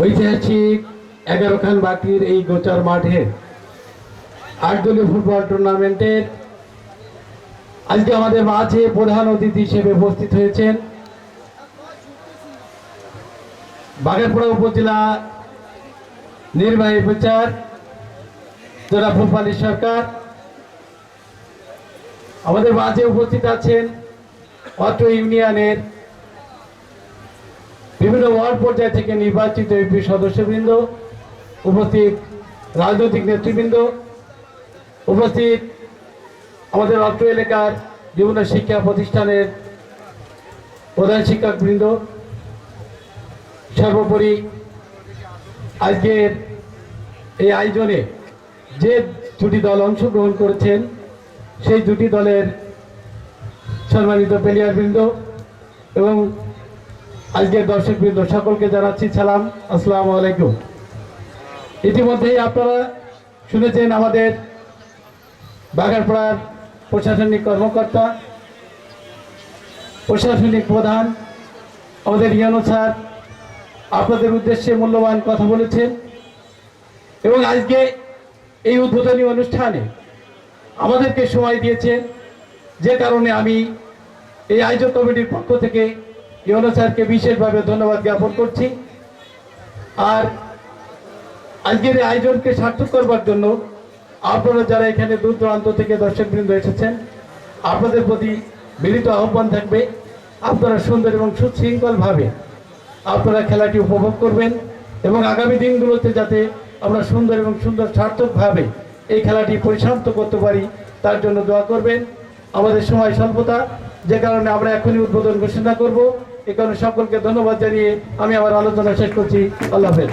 ঐতিহাসিক 11 খান বাকির এই গোচার মাঠে 8 দলীয় ফুটবল টুর্নামেন্টের আজকে আমাদের মাঝে প্রধান অতিথি হিসেবে উপস্থিত হয়েছেন বাগেরপাড়া উপজেলা নির্বাহী অফিসার জনাব ফুলপালি সরকার। আমাদের মাঝে উপস্থিত আছেন অত্র ইউনিয়নের বিভিন্ন ওয়ার্ড পর্যায় থেকে নির্বাচিত ইউপি সদস্যবৃন্দ, উপস্থিত রাজনৈতিক নেতৃবৃন্দ, উপস্থিত আমাদের অত্র এলাকার বিভিন্ন শিক্ষা প্রতিষ্ঠানের প্রধান শিক্ষকবৃন্দ, সর্বোপরি আজকের এই আয়োজনে যে দুটি দল অংশগ্রহণ করেছেন সেই দুটি দলের সম্মানিত প্লেয়ারবৃন্দ এবং আজকের দর্শকবৃন্দ সকলকে জানাচ্ছি সালাম, আসসালামু আলাইকুম। ইতিমধ্যেই আপনারা শুনেছেন আমাদের বাগেরপাড়ার প্রশাসনিক কর্মকর্তা, প্রশাসনিক প্রধান আমাদের ইয়ানো স্যার আপনাদের উদ্দেশ্যে মূল্যবান কথা বলেছেন এবং আজকে এই উদ্বোধনী অনুষ্ঠানে আমাদেরকে সময় দিয়েছেন, যে কারণে আমি এই আয়োজক কমিটির পক্ষ থেকে ইয়ানো স্যারকে বিশেষভাবে ধন্যবাদ জ্ঞাপন করছি। আর আজকের এই আয়োজনকে সার্থক করবার জন্য আপনারা যারা এখানে দূর দূরান্ত থেকে দর্শকবৃন্দ এসেছেন, আপনাদের প্রতি বিনীত আহ্বান থাকবে আপনারা সুন্দর এবং সুশৃঙ্খলভাবে আপনারা খেলাটি উপভোগ করবেন এবং আগামী দিনগুলোতে যাতে আমরা সুন্দর এবং সুন্দর সার্থকভাবে এই খেলাটি পরিচালিত করতে পারি তার জন্য দোয়া করবেন। আমাদের সময় স্বল্পতা, যে কারণে আমরা এখনই উদ্বোধন ঘোষণা করব। এ কারণে সকলকে ধন্যবাদ জানিয়ে আমি আমার আলোচনা শেষ করছি। আল্লাহ হাফেজ।